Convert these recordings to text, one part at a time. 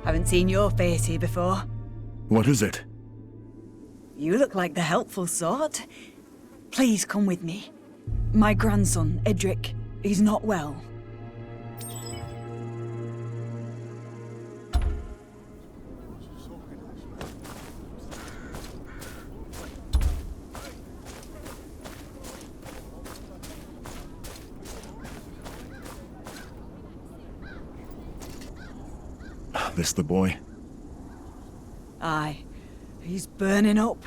Haven't seen your face here before. What is it? You look like the helpful sort. Please come with me. My grandson, Edric, he's not well. This the boy? Aye. He's burning up.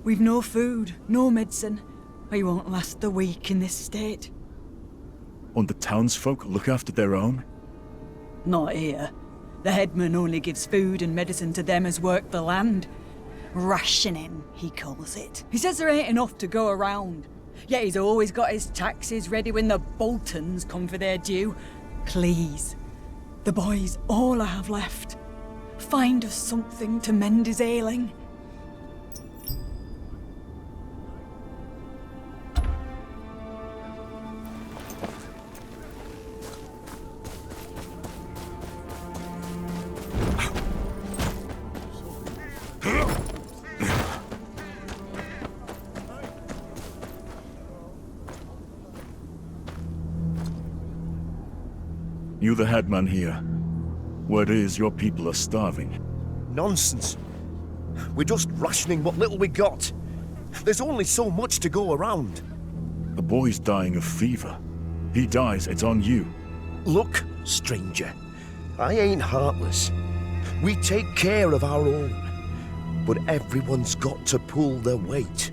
We've no food, no medicine. He won't last the week in this state. Won't the townsfolk look after their own? Not here. The headman only gives food and medicine to them as work the land. Rationing, he calls it. He says there ain't enough to go around. Yet he's always got his taxes ready when the Boltons come for their due. Please. The boy's all I have left. Find us something to mend his ailing. You the headman here. Word is your people are starving. Nonsense. We're just rationing what little we got. There's only so much to go around. The boy's dying of fever. He dies, it's on you. Look, stranger, I ain't heartless. We take care of our own. But everyone's got to pull their weight.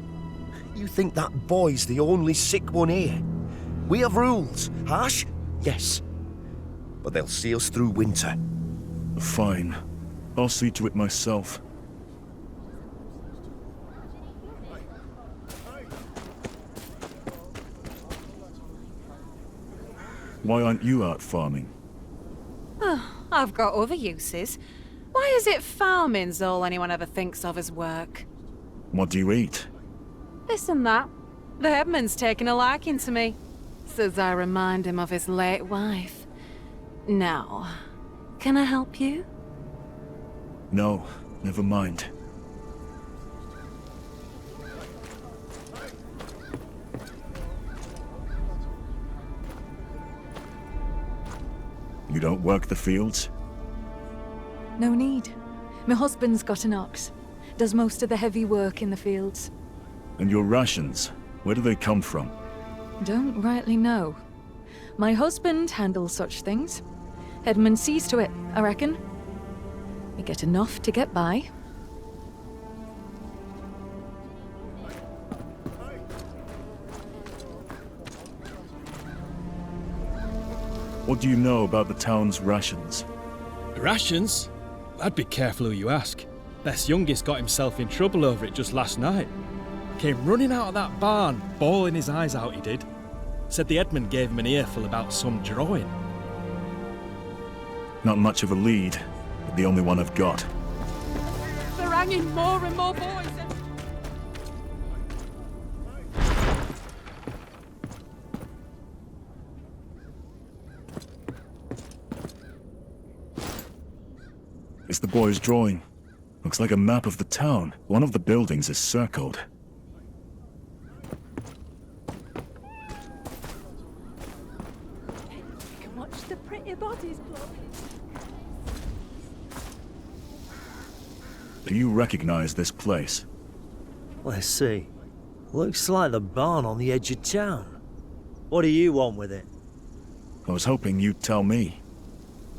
You think that boy's the only sick one here? We have rules. Harsh? Yes. But they'll see us through winter. Fine. I'll see to it myself. Why aren't you out farming? Oh, I've got other uses. Why is it farming's all anyone ever thinks of as work? What do you eat? This and that. The headman's taken a liking to me. Says I remind him of his late wife. Now, can I help you? No, never mind. You don't work the fields? No need. My husband's got an ox. Does most of the heavy work in the fields. And your rations, where do they come from? Don't rightly know. My husband handles such things. Headman sees to it, I reckon. We get enough to get by. What do you know about the town's rations? Rations? I'd be careful who you ask. Beth's youngest got himself in trouble over it just last night. Came running out of that barn, bawling his eyes out, he did. Said the headman gave him an earful about some drawing. Not much of a lead, but the only one I've got. They're hanging more and more boys. It's the boy's drawing. Looks like a map of the town. One of the buildings is circled. You can watch the pretty bodies blow. Do you recognize this place? Let's see. Looks like the barn on the edge of town. What do you want with it? I was hoping you'd tell me.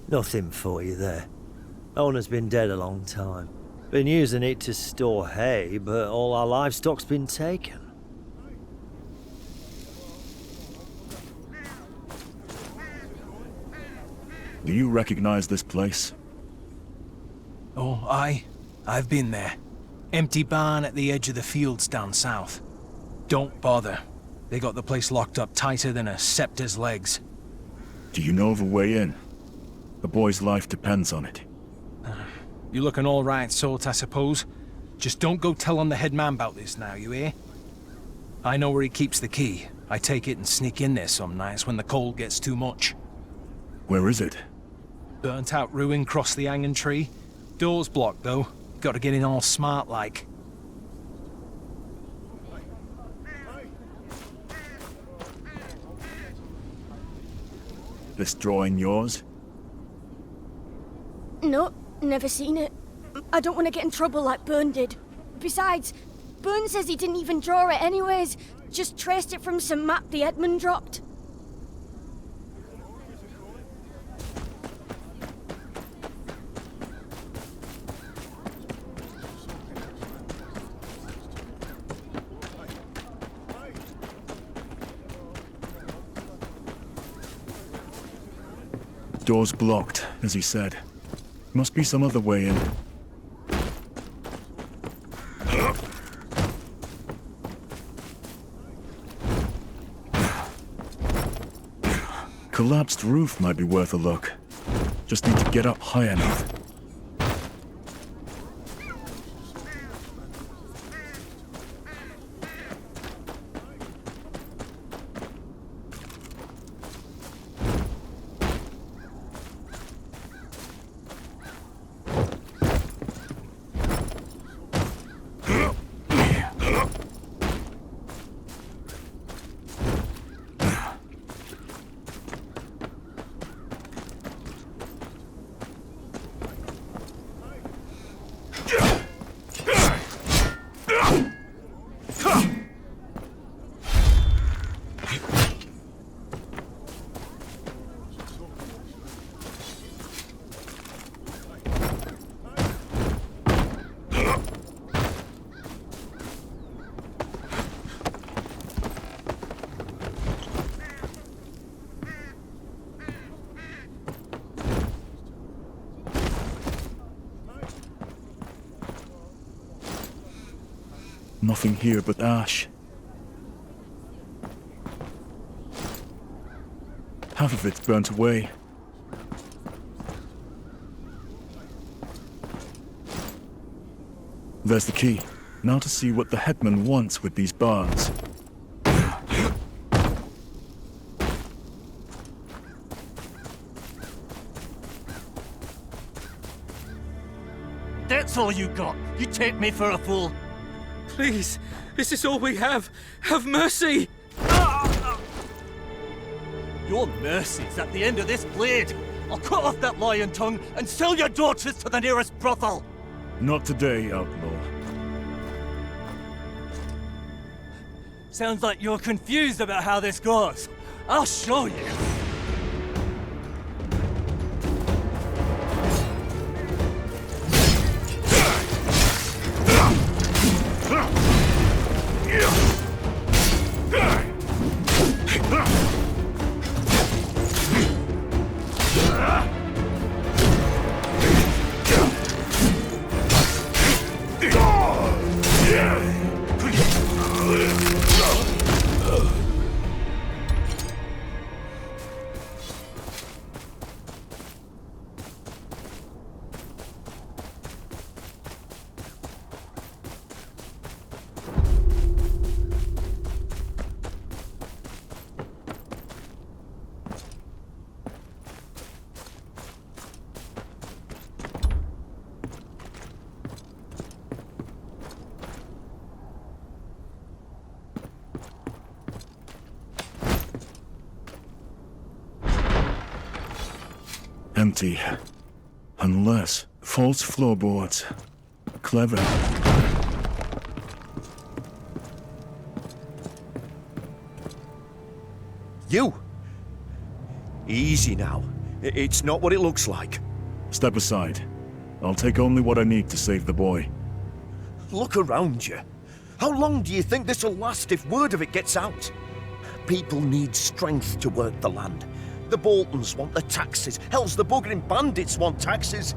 Nothing for you there. Owner's been dead a long time. Been using it to store hay, but all our livestock's been taken. Do you recognize this place? Oh, aye. I've been there. Empty barn at the edge of the fields down south. Don't bother. They got the place locked up tighter than a scepter's legs. Do you know of a way in? The boy's life depends on it. You look an all right sort, I suppose. Just don't go tell on the head man about this now, you hear? I know where he keeps the key. I take it and sneak in there some nights when the cold gets too much. Where is it? Burnt out ruin crossed the hanging tree. Door's blocked though. Gotta get in all smart like. This drawing yours? No, never seen it. I don't want to get in trouble like Byrne did. Besides, Byrne says he didn't even draw it anyways. Just traced it from some map the Edmund dropped. Door's blocked, as he said. Must be some other way in. Collapsed roof might be worth a look. Just need to get up high enough. Nothing here but ash. Half of it's burnt away. There's the key. Now to see what the headman wants with these barns. That's all you got. You take me for a fool. Please, this is all we have. Have mercy! Your mercy's at the end of this blade. I'll cut off that lion tongue and sell your daughters to the nearest brothel. Not today, outlaw. Sounds like you're confused about how this goes. I'll show you. Empty. Unless false floorboards. Clever. You! Easy now. It's not what it looks like. Step aside. I'll take only what I need to save the boy. Look around you. How long do you think this'll last if word of it gets out? People need strength to work the land. The Boltons want the taxes. Hell's the buggering bandits want taxes.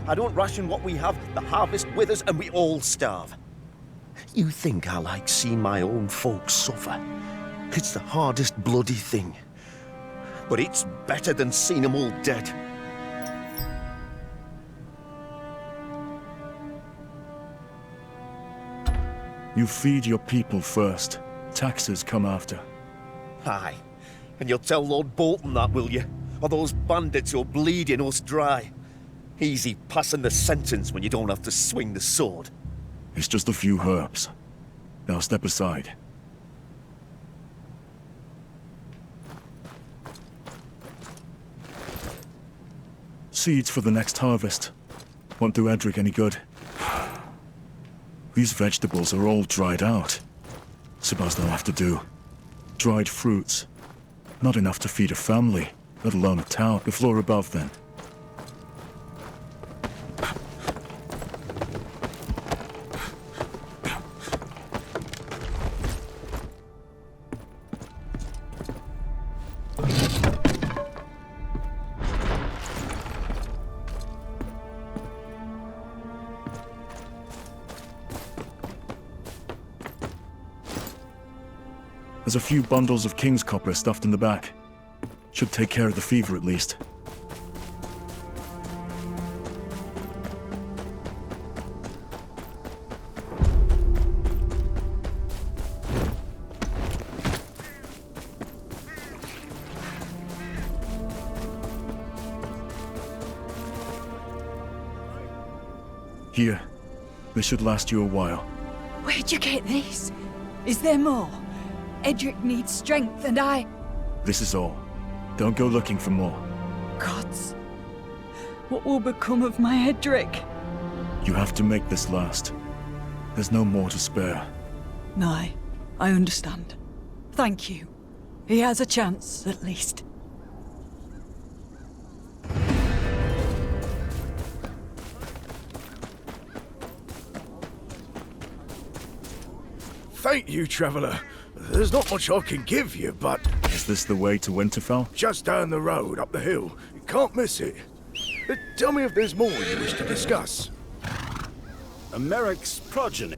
I don't ration what we have, the harvest withers, and we all starve. You think I like seeing my own folks suffer? It's the hardest bloody thing. But it's better than seeing them all dead. You feed your people first. Taxes come after. Aye. And you'll tell Lord Bolton that, will you? or those bandits who are bleeding us dry. Easy passing the sentence when you don't have to swing the sword. It's just a few herbs. Now step aside. Seeds for the next harvest. Won't do Edric any good. These vegetables are all dried out. Suppose they'll have to do. Dried fruits. Not enough to feed a family, let alone a town. The floor above, then. There's a few bundles of King's copper stuffed in the back. Should take care of the fever at least. Here. This should last you a while. Where'd you get these? Is there more? Edric needs strength, and I... This is all. Don't go looking for more. Gods. What will become of my Edric? You have to make this last. There's no more to spare. No, I understand. Thank you. He has a chance, at least. Thank you, Traveller. There's not much I can give you, but... Is this the way to Winterfell? Just down the road, up the hill. You can't miss it. Tell me if there's more you wish to discuss. Merrick's progeny.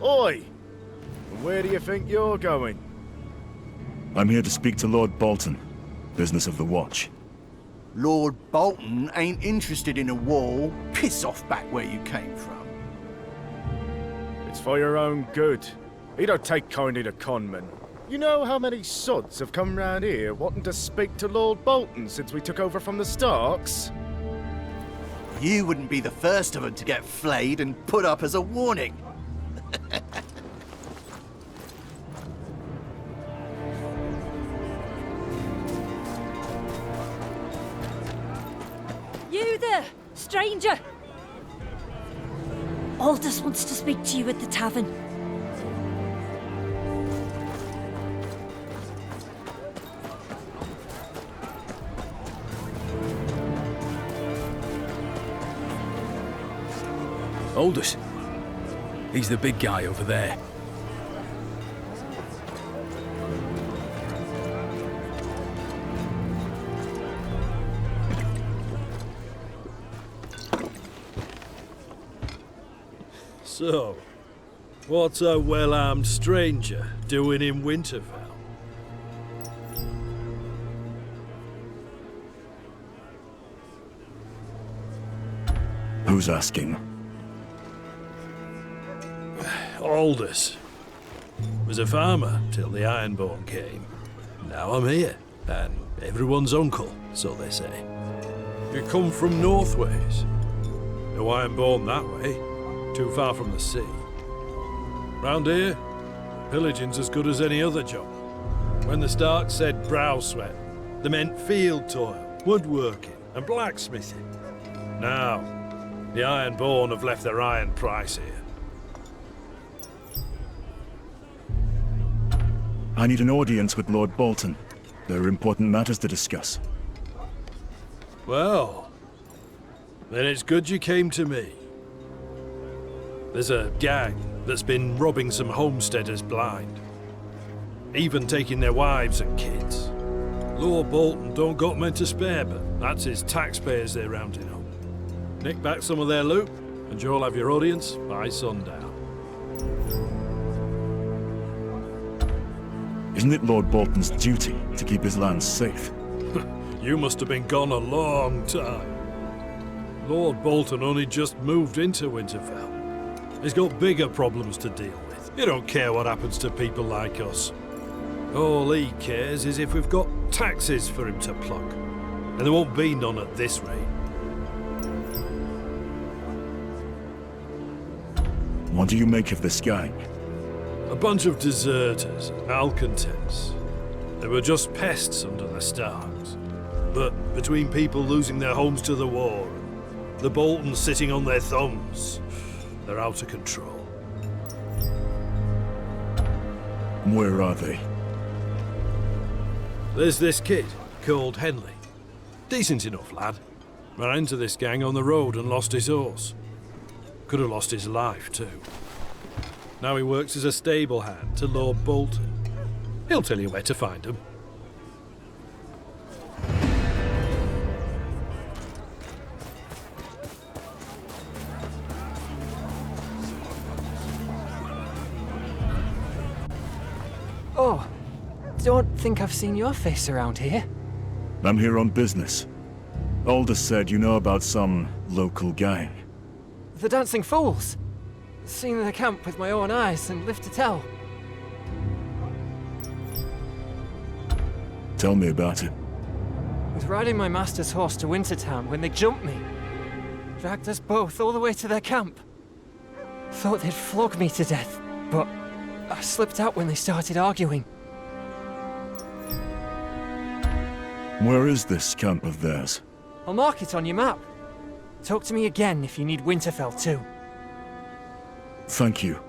Oi! Where do you think you're going? I'm here to speak to Lord Bolton. Business of the watch. Lord Bolton ain't interested in a war. Piss off back where you came from. It's for your own good. He don't take kindly to conmen. You know how many sods have come round here wanting to speak to Lord Bolton since we took over from the Starks? You wouldn't be the first of them to get flayed and put up as a warning. You there, stranger! Aldous wants to speak to you at the tavern. Aldous. He's the big guy over there. So, what's a well-armed stranger doing in Winterfell? Who's asking? Aldous. Was a farmer till the Ironborn came. Now I'm here, and everyone's uncle, so they say. You come from Northways. No Ironborn that way, too far from the sea. Round here, pillaging's as good as any other job. When the Starks said brow sweat, they meant field toil, woodworking, and blacksmithing. Now, the Ironborn have left their iron price here. I need an audience with Lord Bolton. There are important matters to discuss. Well, then it's good you came to me. There's a gang that's been robbing some homesteaders blind. Even taking their wives and kids. Lord Bolton don't got men to spare, but that's his taxpayers they're rounding up. Nick back some of their loot, and you'll have your audience by sundown. Isn't it Lord Bolton's duty to keep his lands safe? You must have been gone a long time. Lord Bolton only just moved into Winterfell. He's got bigger problems to deal with. He don't care what happens to people like us. All he cares is if we've got taxes for him to pluck. And there won't be none at this rate. What do you make of this gang? A bunch of deserters, malcontents. They were just pests under the Starks. But between people losing their homes to the war and the Boltons sitting on their thumbs, they're out of control. Where are they? There's this kid called Henley. Decent enough lad. Ran into this gang on the road and lost his horse. Could have lost his life too. Now he works as a stable hand to Lord Bolton. He'll tell you where to find him. Oh, don't think I've seen your face around here. I'm here on business. Aldous said you know about some local gang. The Dancing Fools. Seen the camp with my own eyes and live to tell. Tell me about it. Was riding my master's horse to Wintertown when they jumped me. Dragged us both all the way to their camp. Thought they'd flog me to death, but I slipped out when they started arguing. Where is this camp of theirs? I'll mark it on your map. Talk to me again if you need Winterfell too. Thank you.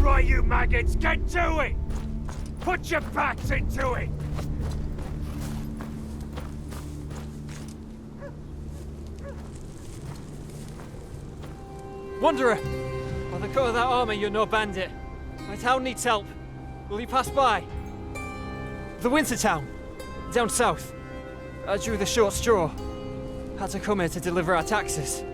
right, you maggots, get to it! Put your backs into it! Wanderer! By the cut of that armor, you're no bandit. My town needs help. Will you pass by? The winter town, down south. I drew the short straw. Had to come here to deliver our taxes.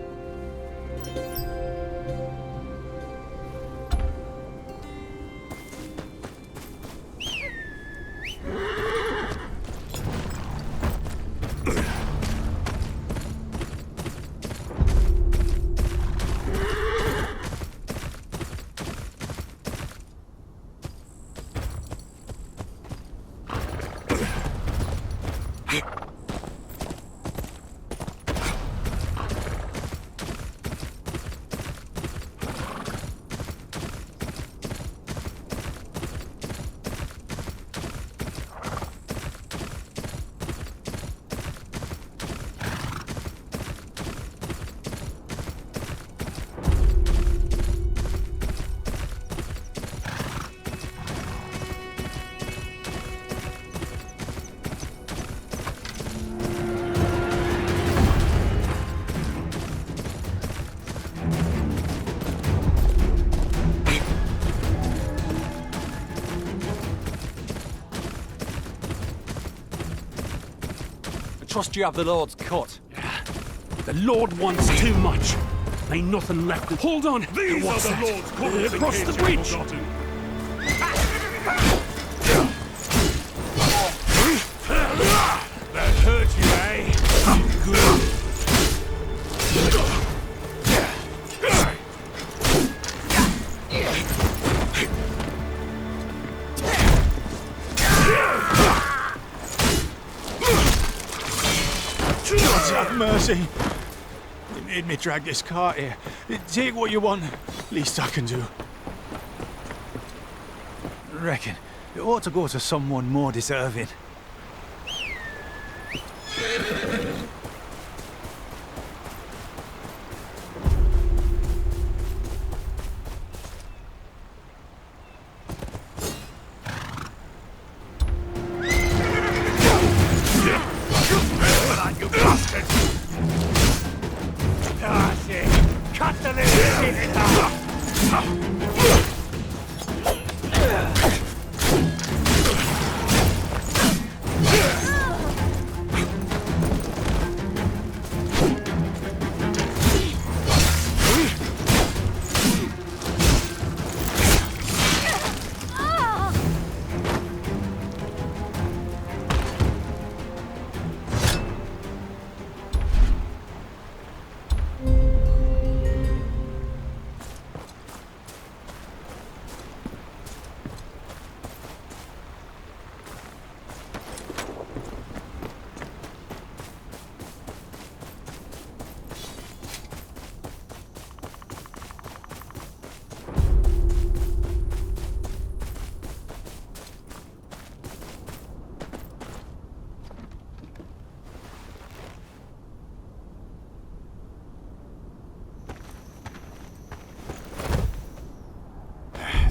trust you have the Lord's cut. The Lord wants too much. Ain't nothing left. Hold on. These are the Lord's coming across the bridge. That hurt you, eh? God have mercy. They made me drag this cart here. Take what you want. Least I can do. Reckon it ought to go to someone more deserving.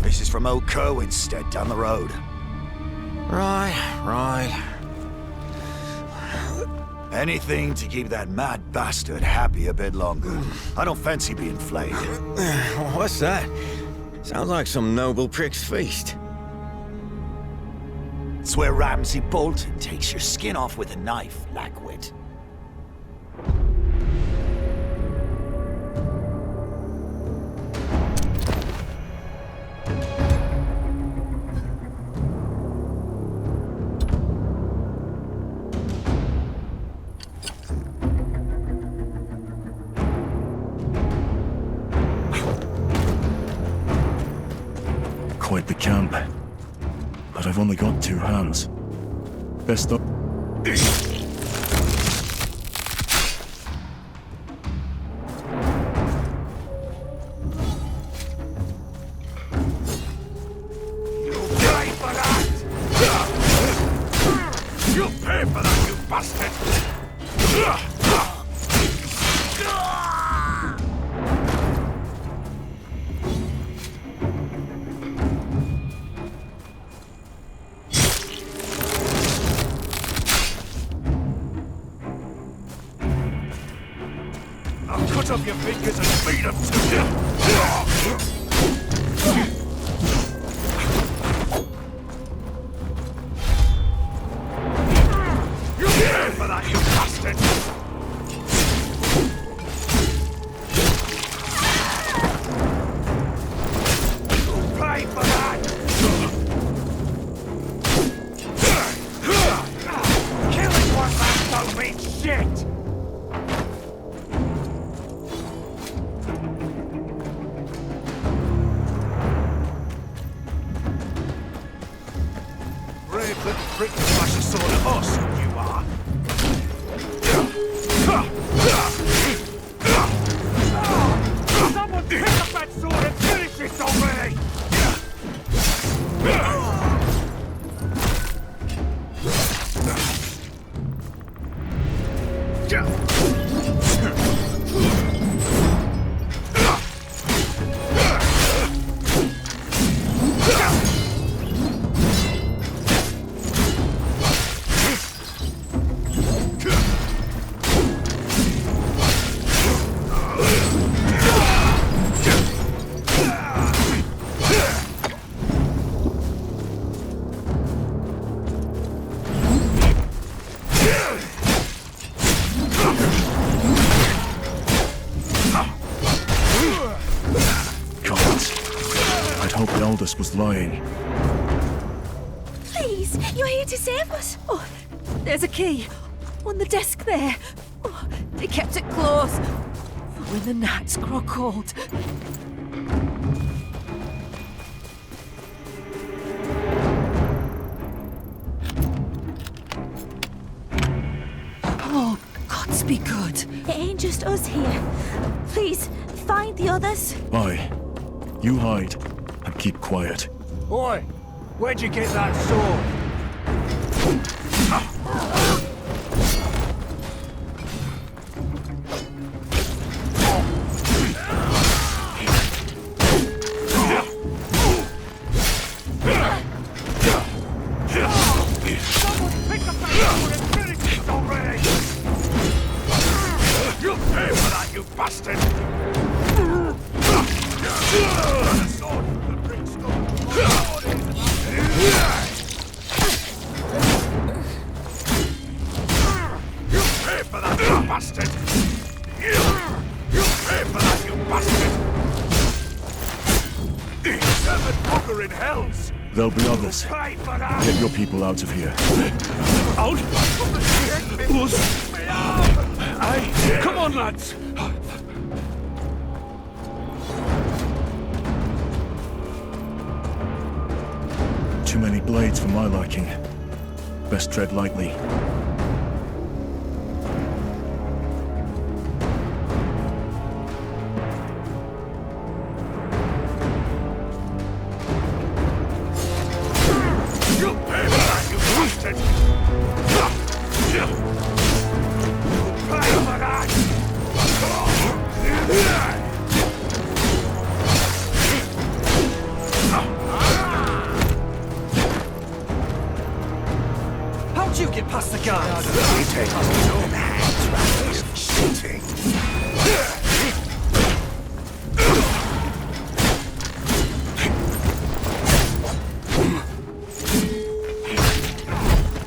This is from Old Kerwinstead down the road. Right. Anything to keep that mad bastard happy a bit longer. I don't fancy being flayed. What's that? Sounds like some noble prick's feast. It's where Ramsay Bolton takes your skin off with a knife, lackwit. Quite the camp. But I've only got 2 hands. Best up. You'll pay for that, you bastard! I'll cut off your fingers and feed them to you! You'll pay for that, you bastard! You'll pay for that! Killing one man don't mean shit! GOLIATHUS was lying. Please, you're here to save us. Oh, there's a key. On the desk there. Oh, they kept it close. For when the nights grow cold. Oh, gods be good. It ain't just us here. Please, find the others. Aye. You hide and keep quiet. Oi! Where'd you get that sword? Someone pick up that sword and finish this already! You'll pay for that, you bastard! You pay for that, you bastard! You pay for that, you bastard! Seven bugger in hells! There'll be others. Pay for that! Get your people out of here. Out! Aye, come on, lads! Too many blades for my liking. Best tread lightly. You pay for that, you bastard! You pay for that! How'd you get past the guards? We take own hands rather than shooting.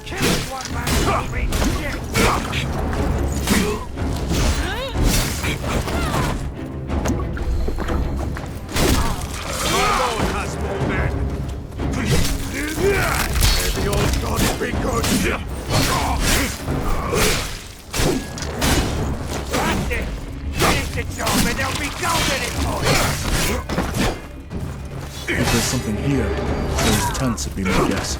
Killing one man don't mean shit! Lord has more men! May the old gods be good! That's it! Finish the job and there'll be gold in it for you! If there's something here, those tents would be my guess.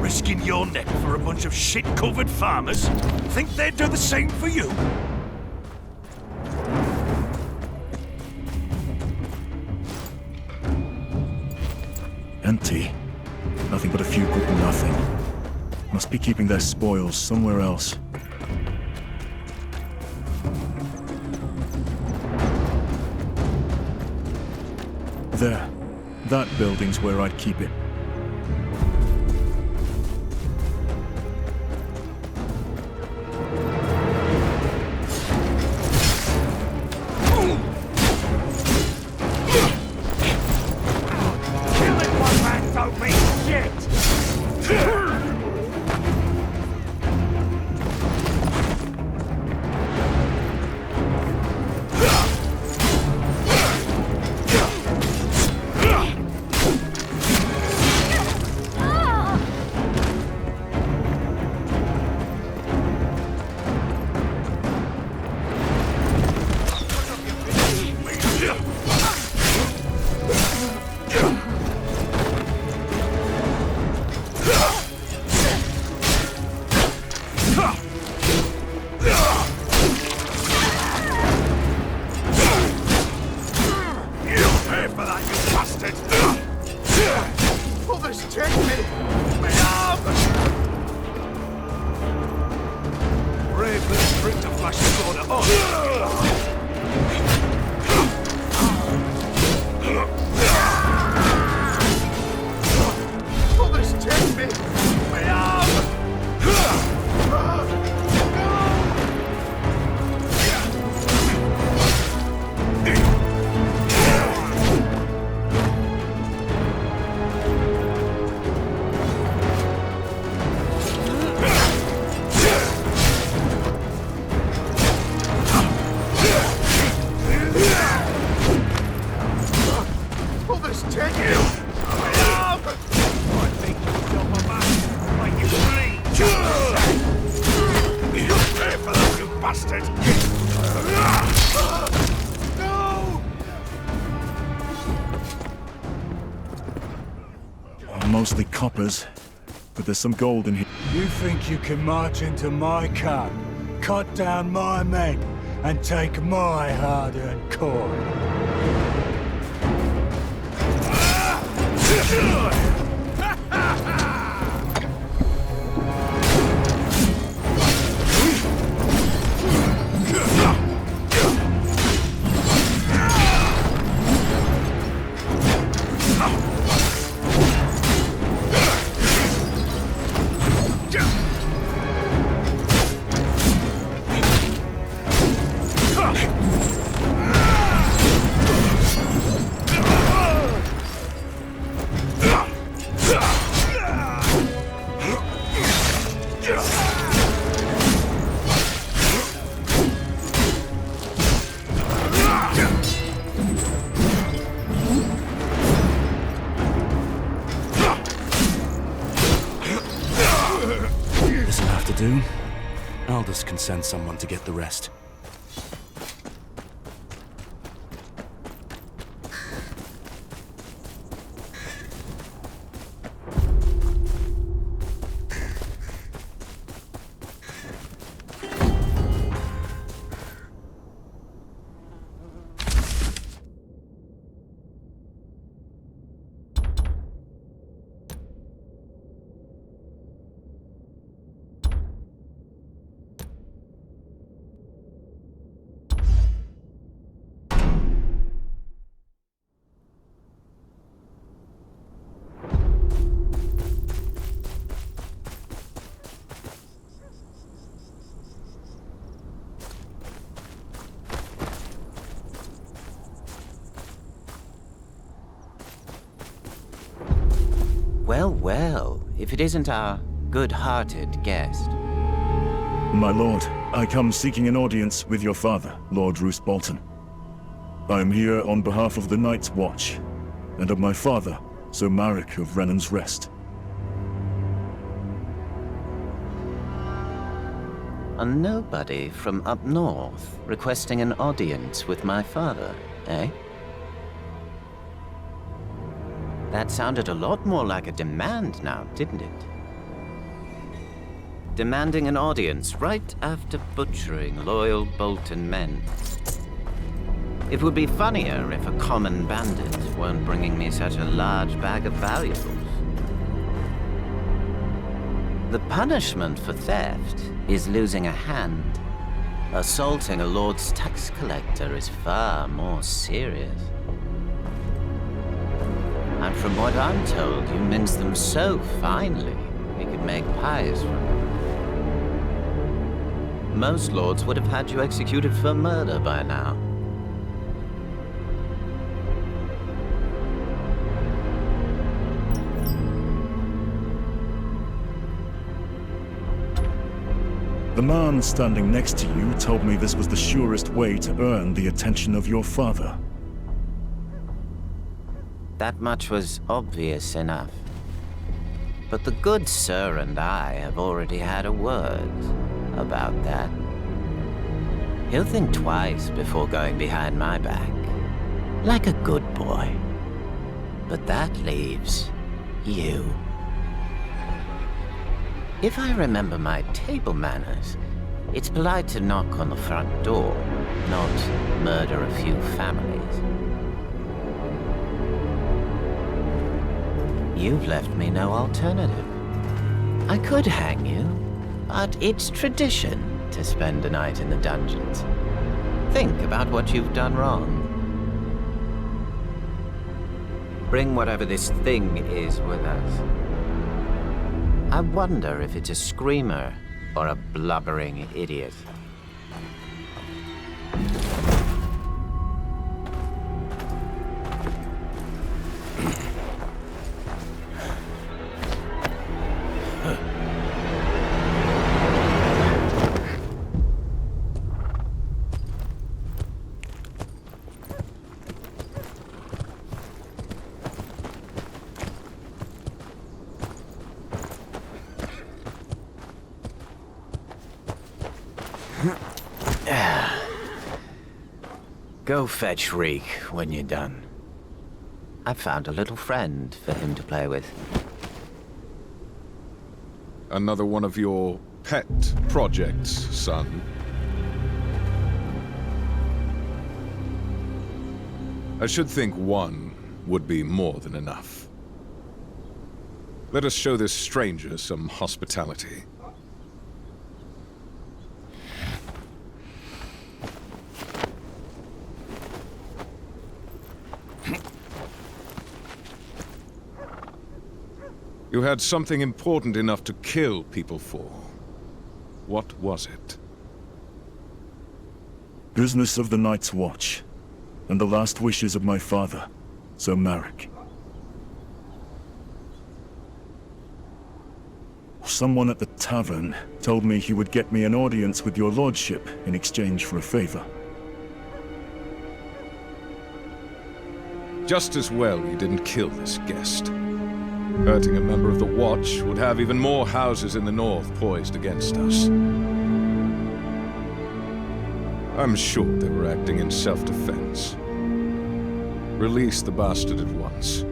Risking your neck for a bunch of shit-covered farmers? Think they'd do the same for you? Empty. Nothing but a few good nothing. Must be keeping their spoils somewhere else. There. That building's where I'd keep it. Killing one man don't mean shit! bastard! No! Mostly coppers, but there's some gold in here. You think you can march into my camp, cut down my men, and take my hard-earned coin? This'll have to do. Aldous can send someone to get the rest. Well, well, if it isn't our good-hearted guest. My lord, I come seeking an audience with your father, Lord Roose Bolton. I am here on behalf of the Night's Watch, and of my father, Sir Marek of Renan's Rest. A nobody from up north requesting an audience with my father, eh? That sounded a lot more like a demand now, didn't it? Demanding an audience right after butchering loyal Bolton men. It would be funnier if a common bandit weren't bringing me such a large bag of valuables. The punishment for theft is losing a hand. Assaulting a lord's tax collector is far more serious. And from what I'm told, you mince them so finely, we could make pies from them. Most lords would have had you executed for murder by now. The man standing next to you told me this was the surest way to earn the attention of your father. That much was obvious enough. But the good sir and I have already had a word about that. He'll think twice before going behind my back, like a good boy. But that leaves you. If I remember my table manners, it's polite to knock on the front door, not murder a few families. You've left me no alternative. I could hang you, but it's tradition to spend a night in the dungeons. Think about what you've done wrong. Bring whatever this thing is with us. I wonder if it's a screamer or a blubbering idiot. Go fetch Reek when you're done. I've found a little friend for him to play with. Another one of your pet projects, son. I should think one would be more than enough. Let us show this stranger some hospitality. You had something important enough to kill people for. What was it? Business of the Night's Watch, and the last wishes of my father, Sir Marek. Someone at the tavern told me he would get me an audience with your lordship in exchange for a favor. Just as well you didn't kill this guest. Hurting a member of the Watch would have even more houses in the north poised against us. I'm sure they were acting in self-defense. Release the bastard at once.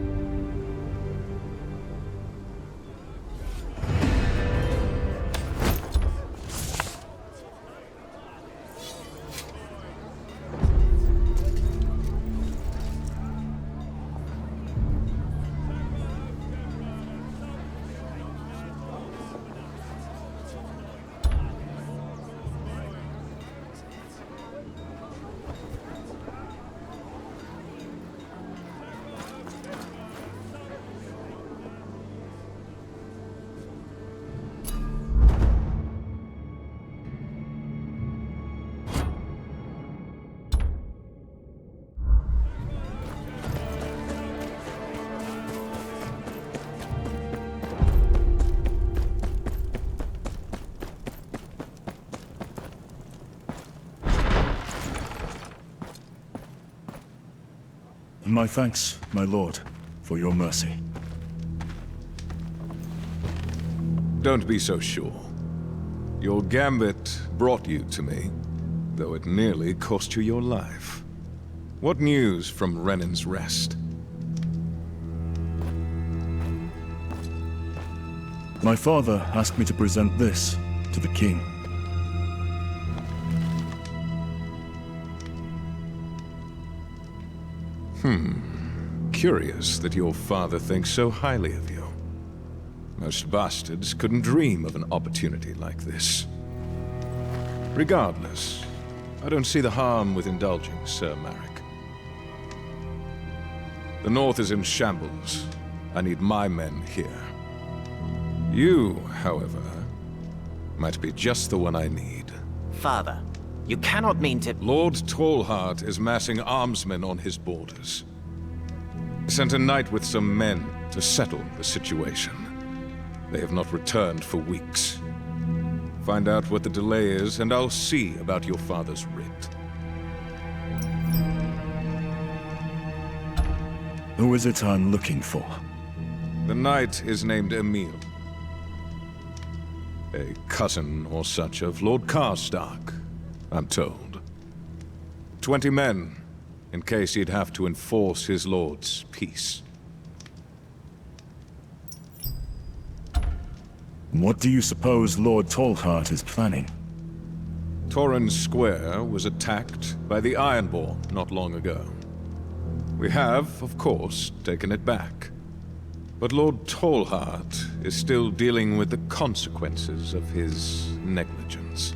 My thanks, my lord, for your mercy. Don't be so sure. Your gambit brought you to me, though it nearly cost you your life. What news from Renan's Rest? My father asked me to present this to the king. Curious that your father thinks so highly of you. Most bastards couldn't dream of an opportunity like this. Regardless, I don't see the harm with indulging Sir Marek. The North is in shambles. I need my men here. You, however, might be just the one I need. Father, you cannot mean to— Lord Tallheart is massing armsmen on his borders. I sent a knight with some men to settle the situation. They have not returned for weeks. Find out what the delay is, and I'll see about your father's writ. Who is it I'm looking for? The knight is named Emil. A cousin or such of Lord Karstark, I'm told. 20 men, in case he'd have to enforce his lord's peace. What do you suppose Lord Tallheart is planning? Torrens Square was attacked by the Ironborn not long ago. We have, of course, taken it back. But Lord Tallheart is still dealing with the consequences of his negligence.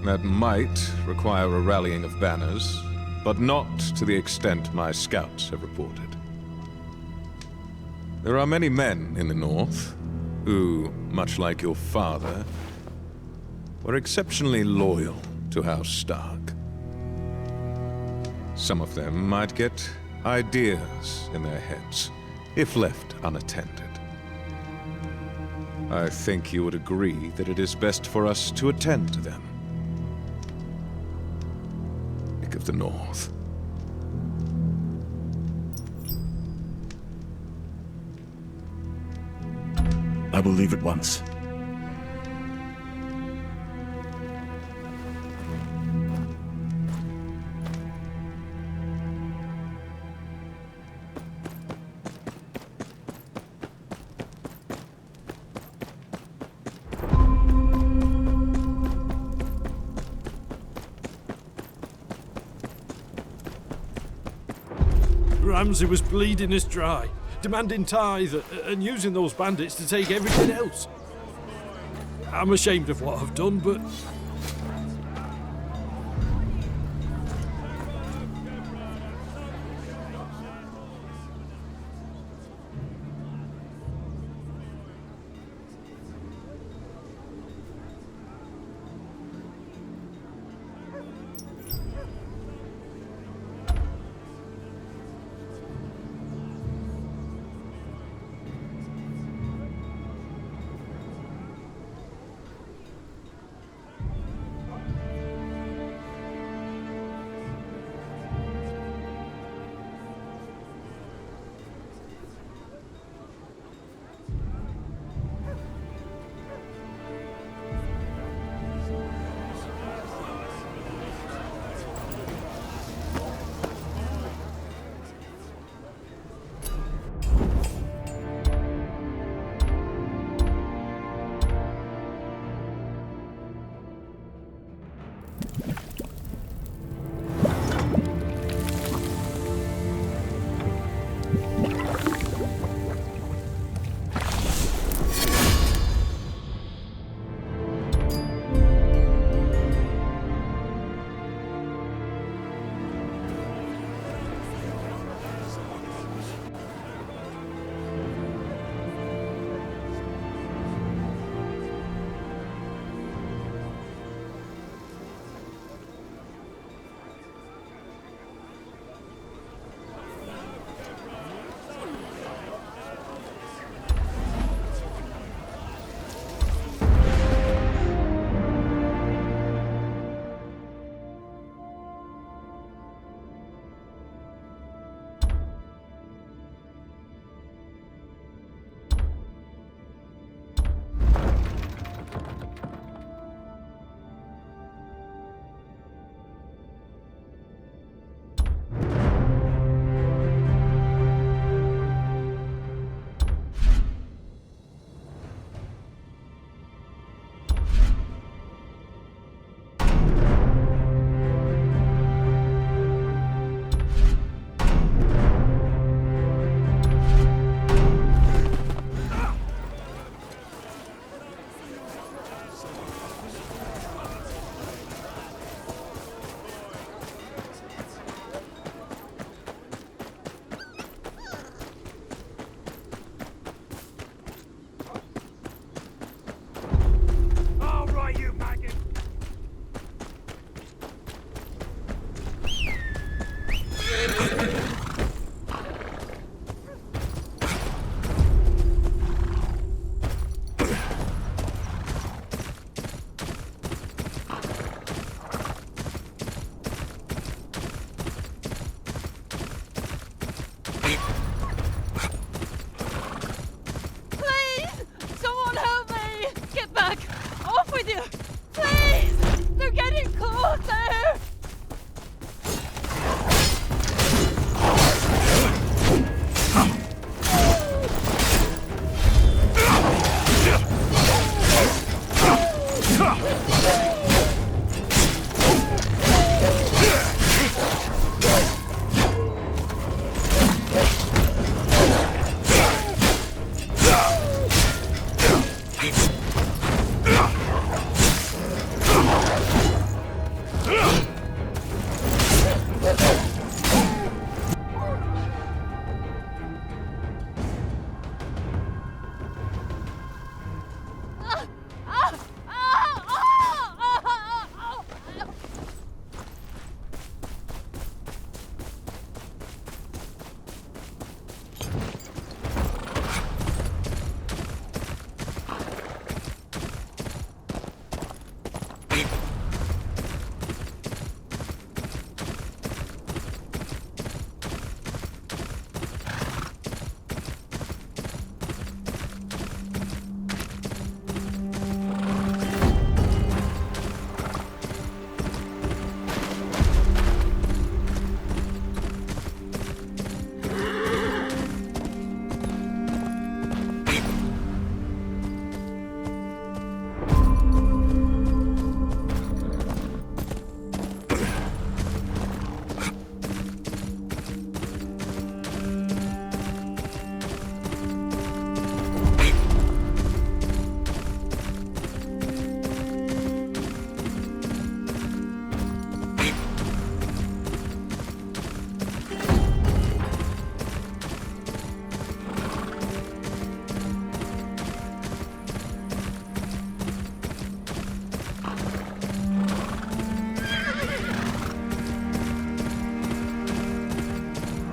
That might require a rallying of banners, but not to the extent my scouts have reported. There are many men in the north who, much like your father, were exceptionally loyal to House Stark. Some of them might get ideas in their heads, if left unattended. I think you would agree that it is best for us to attend to them. Of the North. I will leave at once. Ramsay was bleeding us dry, demanding tithe and using those bandits to take everything else. I'm ashamed of what I've done, but...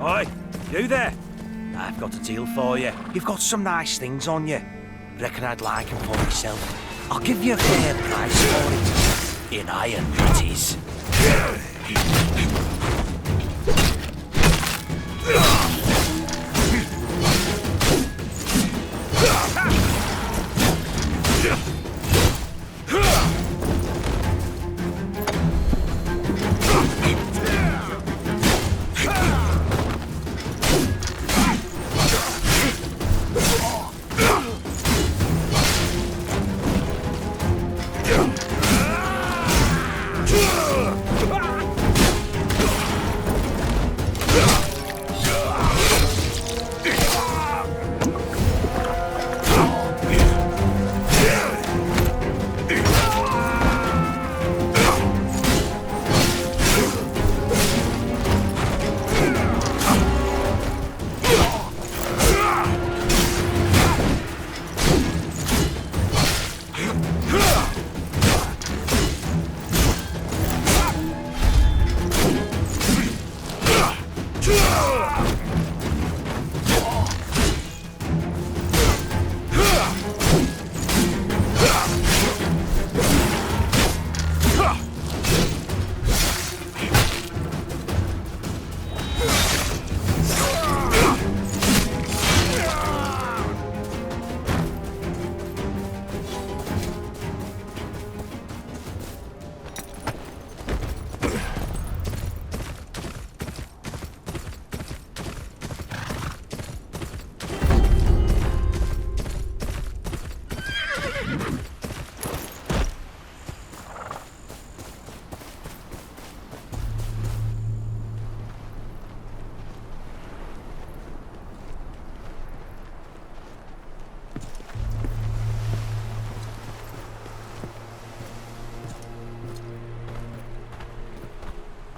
Oi, you there? I've got a deal for you. You've got some nice things on you. Reckon I'd like them for myself. I'll give you a fair price for it. In iron, it is.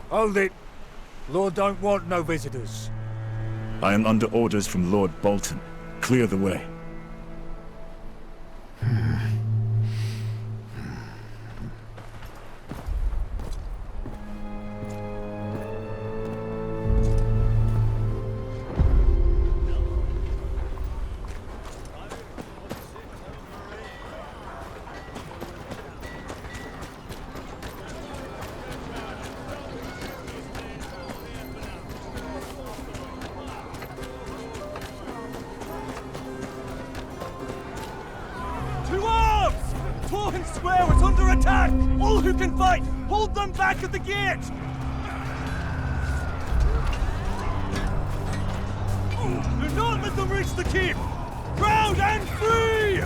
Hold it. Lord don't want no visitors. I am under orders from Lord Bolton. Clear the way. Square is under attack! All who can fight, hold them back at the gate! Do not let them reach the keep! Proud and free!